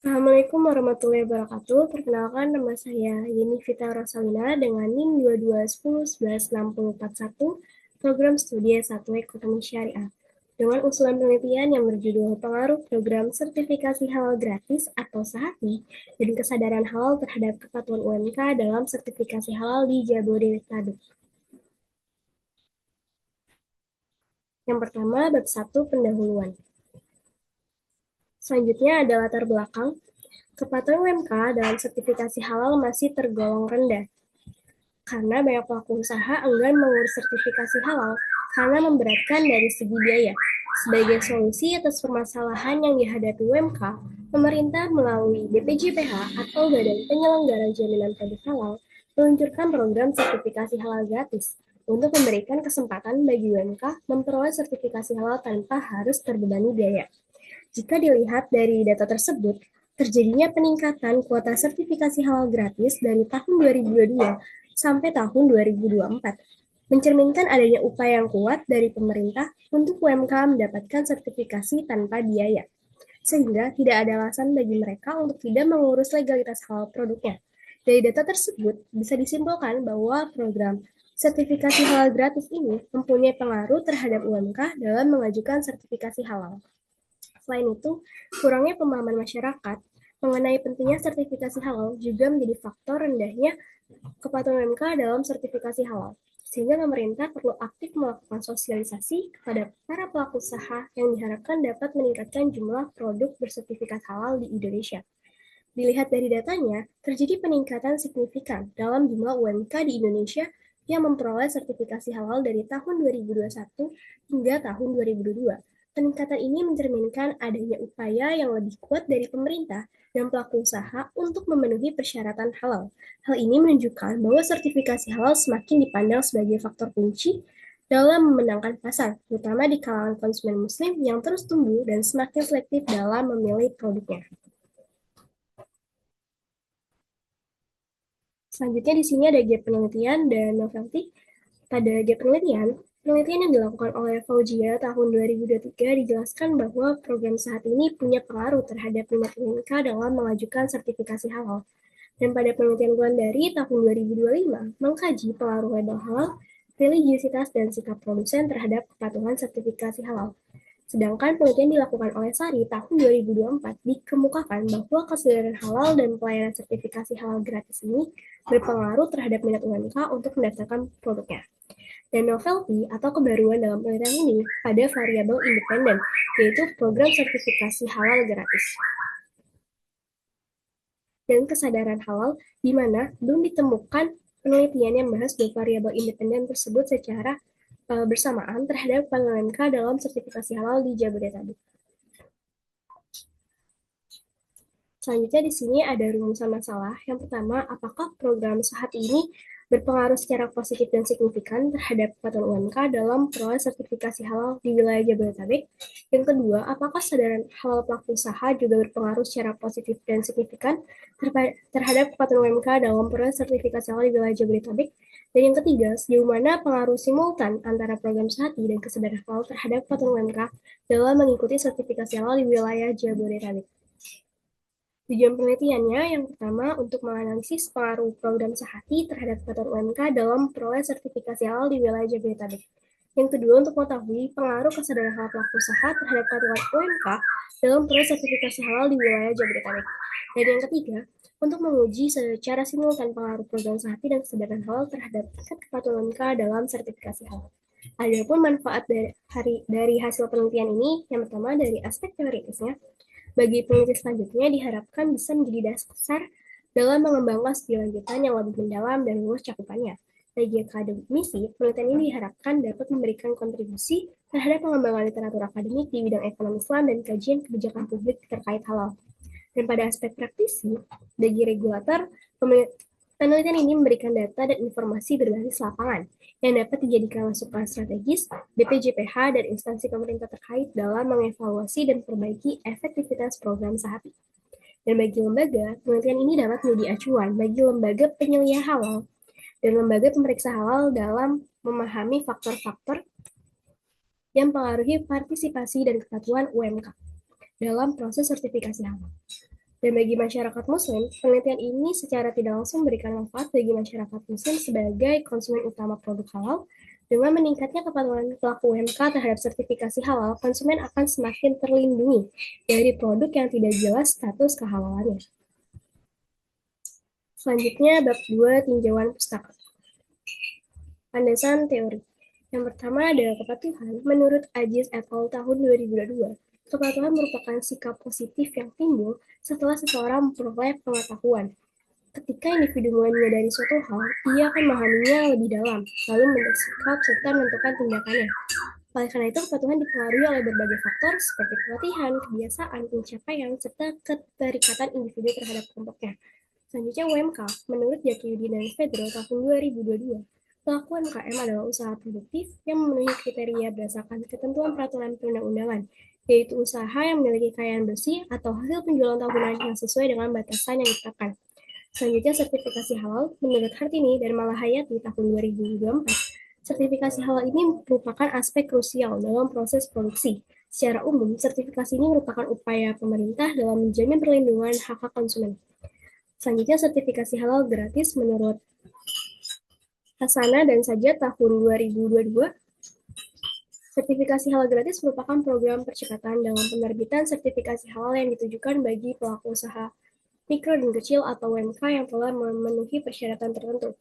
Assalamualaikum warahmatullahi wabarakatuh. Perkenalkan, nama saya Yeni Vita Rosalina dengan NIM 2210116041, program studi S1 Ekonomi Syariah, dengan usulan penelitian yang berjudul Pengaruh Program Sertifikasi Halal Gratis atau SAHATI dan Kesadaran Halal Terhadap Kepatuhan UMK dalam Sertifikasi Halal di Jabodetabek. Yang pertama, bab 1 pendahuluan. Selanjutnya ada latar belakang. Kepatuhan UMK dalam sertifikasi halal masih tergolong rendah karena banyak pelaku usaha enggan mengurus sertifikasi halal karena memberatkan dari segi biaya. Sebagai solusi atas permasalahan yang dihadapi UMK, pemerintah melalui BPJPH atau Badan Penyelenggara Jaminan Produk Halal meluncurkan program sertifikasi halal gratis untuk memberikan kesempatan bagi UMK memperoleh sertifikasi halal tanpa harus terbebani biaya. Jika dilihat dari data tersebut, terjadinya peningkatan kuota sertifikasi halal gratis dari tahun 2022 sampai tahun 2024, mencerminkan adanya upaya yang kuat dari pemerintah untuk UMK mendapatkan sertifikasi tanpa biaya, sehingga tidak ada alasan bagi mereka untuk tidak mengurus legalitas halal produknya. Dari data tersebut, bisa disimpulkan bahwa program sertifikasi halal gratis ini mempunyai pengaruh terhadap UMK dalam mengajukan sertifikasi halal. Selain itu, kurangnya pemahaman masyarakat mengenai pentingnya sertifikasi halal juga menjadi faktor rendahnya kepatuhan UMK dalam sertifikasi halal, sehingga pemerintah perlu aktif melakukan sosialisasi kepada para pelaku usaha yang diharapkan dapat meningkatkan jumlah produk bersertifikat halal di Indonesia. Dilihat dari datanya, terjadi peningkatan signifikan dalam jumlah UMK di Indonesia yang memperoleh sertifikasi halal dari tahun 2021 hingga tahun 2022. Peningkatan ini mencerminkan adanya upaya yang lebih kuat dari pemerintah dan pelaku usaha untuk memenuhi persyaratan halal. Hal ini menunjukkan bahwa sertifikasi halal semakin dipandang sebagai faktor kunci dalam memenangkan pasar, terutama di kalangan konsumen muslim yang terus tumbuh dan semakin selektif dalam memilih produknya. Selanjutnya di sini ada gap penelitian dan novelty. Pada gap penelitian, penelitian yang dilakukan oleh Fauzia tahun 2023 dijelaskan bahwa program saat ini punya pengaruh terhadap minat UMK dalam mengajukan sertifikasi halal. Dan pada penelitian Wulandari tahun 2025 mengkaji pengaruh label halal, religiusitas, dan sikap produsen terhadap kepatuhan sertifikasi halal. Sedangkan penelitian dilakukan oleh Sari tahun 2024 dikemukakan bahwa kesadaran halal dan pelayanan sertifikasi halal gratis ini berpengaruh terhadap minat UMK untuk mendaftarkan produknya. Dan novelty atau kebaruan dalam penelitian ini pada variabel independen, yaitu program sertifikasi halal gratis. Dan kesadaran halal, di mana belum ditemukan penelitian yang membahas dua variabel independen tersebut secara bersamaan terhadap UMK dalam sertifikasi halal di Jabodetabek. Selanjutnya di sini ada rumusan masalah. Yang pertama, apakah program saat ini berpengaruh secara positif dan signifikan terhadap kepatuhan UMK dalam proses sertifikasi halal di wilayah Jabodetabek? Yang kedua, apakah kesadaran halal pelaku usaha juga berpengaruh secara positif dan signifikan terhadap kepatuhan UMK dalam proses sertifikasi halal di wilayah Jabodetabek? Dan yang ketiga, sejauh mana pengaruh simultan antara program SAHATI dan kesadaran halal terhadap kepatuhan UMK dalam mengikuti sertifikasi halal di wilayah Jabodetabek? Tujuan penelitiannya yang pertama untuk menganalisis pengaruh program SAHATI terhadap kepatuhan UMK dalam peroleh sertifikasi halal di wilayah Jabodetabek. Yang kedua untuk mengetahui pengaruh kesadaran halal pelaku usaha terhadap kepatuhan UMK dalam proses sertifikasi halal di wilayah Jabodetabek. Dan yang ketiga, untuk menguji secara simultan pengaruh program SAHATI dan kesadaran halal terhadap tingkat kepatuhan UMK dalam sertifikasi halal. Adapun manfaat dari hasil penelitian ini, yang pertama dari aspek teoritisnya, bagi peneliti selanjutnya diharapkan bisa menjadi dasar dalam mengembangkan studi lanjutan yang lebih mendalam dan luas cakupannya. Bagi akademisi, penelitian ini diharapkan dapat memberikan kontribusi terhadap pengembangan literatur akademik di bidang ekonomi Islam dan kajian kebijakan publik terkait halal. Dan pada aspek praktisi, bagi regulator, penelitian ini memberikan data dan informasi berbasis lapangan yang dapat dijadikan masukan strategis BPJPH dan instansi pemerintah terkait dalam mengevaluasi dan perbaiki efektivitas program SAHATI. Dan bagi lembaga, penelitian ini dapat menjadi acuan bagi lembaga penyelia halal dan lembaga pemeriksa halal dalam memahami faktor-faktor yang mempengaruhi partisipasi dan kepatuhan UMK dalam proses sertifikasi halal. Dan bagi masyarakat muslim, penelitian ini secara tidak langsung memberikan manfaat bagi masyarakat muslim sebagai konsumen utama produk halal. Dengan meningkatnya kepatuhan pelaku UMK terhadap sertifikasi halal, konsumen akan semakin terlindungi dari produk yang tidak jelas status kehalalannya. Selanjutnya, bab 2 tinjauan pustaka. Landasan teori. Yang pertama adalah kepatuhan. Menurut Aziz et al. Tahun 2022, kepatuhan merupakan sikap positif yang timbul setelah seseorang memperoleh pengetahuan. Ketika individu mulai menyadari suatu hal, ia akan memahaminya lebih dalam, lalu bersikap serta menentukan tindakannya. Oleh karena itu, kepatuhan dipengaruhi oleh berbagai faktor seperti pelatihan, kebiasaan, pencapaian, serta keterikatan individu terhadap kelompoknya. Selanjutnya UMK, menurut Jaki Yudi dan Fedro tahun 2022, pelaku UMKM adalah usaha produktif yang memenuhi kriteria berdasarkan ketentuan peraturan perundang-undangan, yaitu usaha yang memiliki kekayaan bersih atau hasil penjualan tahunan yang sesuai dengan batasan yang ditetapkan. Selanjutnya, sertifikasi halal menurut Hartini dan Malahayati tahun 2024. Sertifikasi halal ini merupakan aspek krusial dalam proses produksi. Secara umum, sertifikasi ini merupakan upaya pemerintah dalam menjamin perlindungan hak-hak konsumen. Selanjutnya, sertifikasi halal gratis menurut Hasana dan Sajat tahun 2022. Sertifikasi halal gratis merupakan program percepatan dalam penerbitan sertifikasi halal yang ditujukan bagi pelaku usaha mikro dan kecil atau UMK yang telah memenuhi persyaratan tertentu.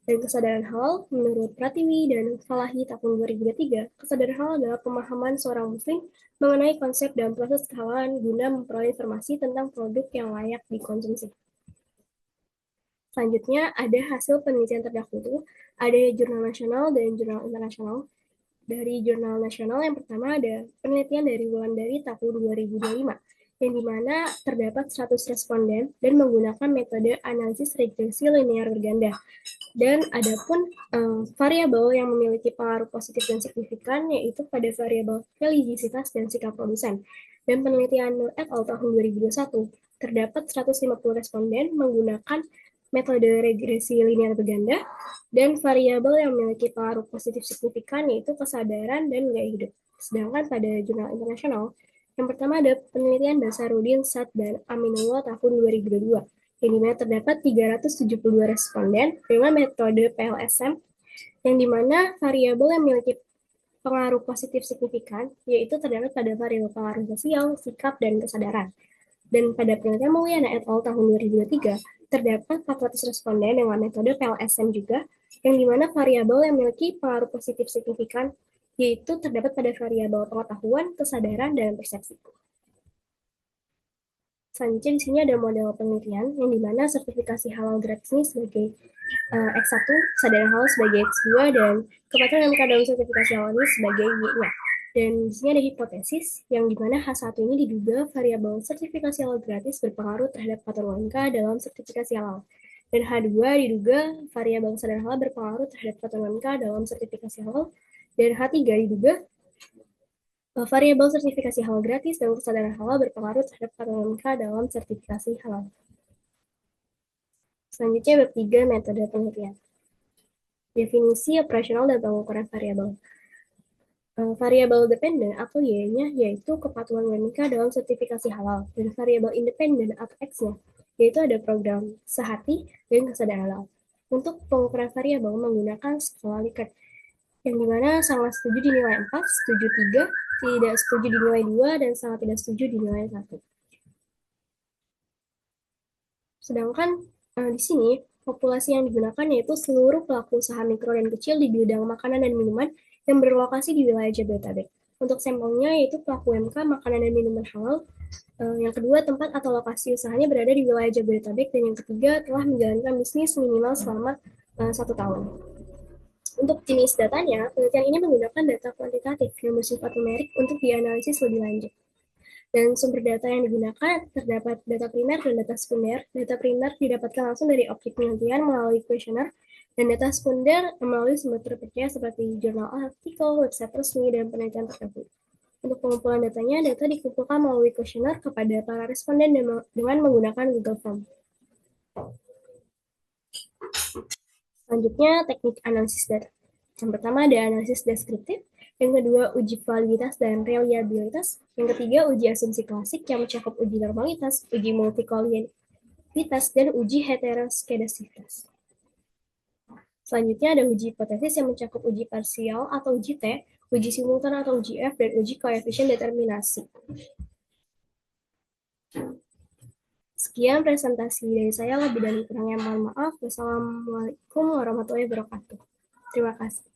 Dan kesadaran halal, menurut Pratiwi dan Falahi tahun 2023, kesadaran halal adalah pemahaman seorang muslim mengenai konsep dan proses kehalalan guna memperoleh informasi tentang produk yang layak dikonsumsi. Selanjutnya, ada hasil penelitian terdahulu, ada jurnal nasional dan jurnal internasional. Dari jurnal nasional yang pertama ada penelitian dari Wulandari tahun 2025, yang dimana terdapat 100 responden dan menggunakan metode analisis regresi linear berganda. Dan ada pun variabel yang memiliki pengaruh positif dan signifikan, yaitu pada variabel religiositas dan sikap produsen. Dan penelitian Nur et al. Tahun 2021, terdapat 150 responden menggunakan metode regresi linear berganda, dan variabel yang memiliki pengaruh positif signifikan yaitu kesadaran dan gaya hidup. Sedangkan pada jurnal internasional, yang pertama ada penelitian Basarudin, Sat, dan Aminullah tahun 2022, yang dimana terdapat 372 responden dengan metode PLSM, yang dimana variabel yang memiliki pengaruh positif signifikan yaitu terdapat pada variabel pengaruh sosial, sikap, dan kesadaran. Dan pada penelitian Mulyana et al. Tahun 2023, terdapat 400 responden dengan metode PLSM juga, yang dimana variabel yang memiliki pengaruh positif signifikan yaitu terdapat pada variabel pengetahuan, kesadaran, dan persepsi. Selanjutnya di sini ada model penelitian yang dimana sertifikasi halal gratis ini sebagai X1, kesadaran halal sebagai X2, dan kepatuhan MK dalam sertifikasi halal ini sebagai Y-nya. Dan di sini ada hipotesis yang dimana H1 ini diduga variabel sertifikasi halal gratis berpengaruh terhadap kepatuhan MK dalam sertifikasi halal. Dan H2 diduga variabel kesadaran halal berpengaruh terhadap kepatuhan MK dalam sertifikasi halal. Dan H3 diduga variabel sertifikasi halal gratis dan kesadaran halal berpengaruh terhadap kepatuhan MK dalam sertifikasi halal. Selanjutnya bab 3 metode penelitian. Definisi operasional dan pengukuran variabel. Variabel dependen atau Y-nya yaitu kepatuhan WMK dalam sertifikasi halal, dan variabel independen atau X-nya yaitu ada program sehati dan kesadaran halal. Untuk pengukuran variabel menggunakan skala Likert, yang dimana sangat setuju dinilai 4, setuju 3, tidak setuju dinilai 2, dan sangat tidak setuju dinilai 1. Sedangkan di sini populasi yang digunakan yaitu seluruh pelaku usaha mikro dan kecil di bidang makanan dan minuman yang berlokasi di wilayah Jabodetabek. Untuk sampelnya yaitu pelaku UMK makanan dan minuman halal. Yang kedua, tempat atau lokasi usahanya berada di wilayah Jabodetabek, dan yang ketiga telah menjalankan bisnis minimal selama 1 tahun. Untuk jenis datanya, penelitian ini menggunakan data kuantitatif yang bersifat numerik untuk dianalisis lebih lanjut. Dan sumber data yang digunakan terdapat data primer dan data sekunder. Data primer didapatkan langsung dari objek penelitian melalui kuesioner, dan data sekunder melalui sumber terpercaya seperti jurnal artikel, website resmi, dan penelitian tertentu. Untuk pengumpulan datanya, data dikumpulkan melalui kuesioner kepada para responden dengan menggunakan Google Form. Selanjutnya, teknik analisis data. Yang pertama ada analisis deskriptif, Yang kedua, uji validitas dan reliabilitas. Yang ketiga, uji asumsi klasik yang mencakup uji normalitas, uji multikolinealitas, dan uji heteroskedasitas. Selanjutnya ada uji hipotesis yang mencakup uji parsial atau uji T, uji simultan atau uji F, dan uji koefisien determinasi. Sekian presentasi dari saya, lebih dan kurangnya mohon maaf. Wassalamualaikum warahmatullahi wabarakatuh. Terima kasih.